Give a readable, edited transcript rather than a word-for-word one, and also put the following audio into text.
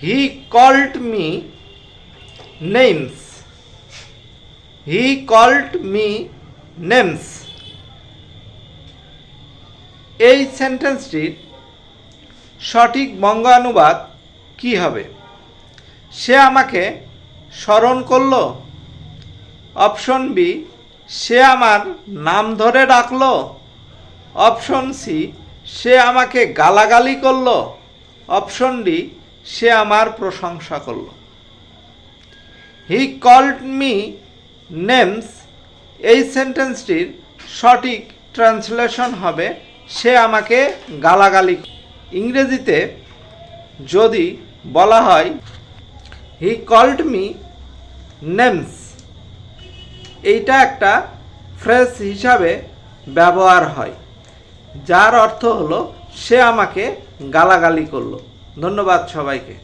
He called me names. He called me names. এই সেন্টেন্সটির সঠিক বঙ্গানুবাদ কি হবে? সে আমাকে স্মরণ করলো। অপশন বি, সে আমার নাম ধরে ডাকলো। অপশন সি, সে আমাকে গালাগালি করলো। অপশন ডি, সে আমার প্রশংসা করলো। হি কল্ড মি নেমস এই সেন্টেন্সটির সঠিক ট্রান্সলেশন হবে সে আমাকে গালাগালি। ইংরেজিতে যদি বলা হয় হি কল্ড মি নেমস, এইটা একটা ফ্রেজ হিসাবে ব্যবহার হয়, যার অর্থ হলো সে আমাকে গালাগালি করলো। ধন্যবাদ সবাইকে।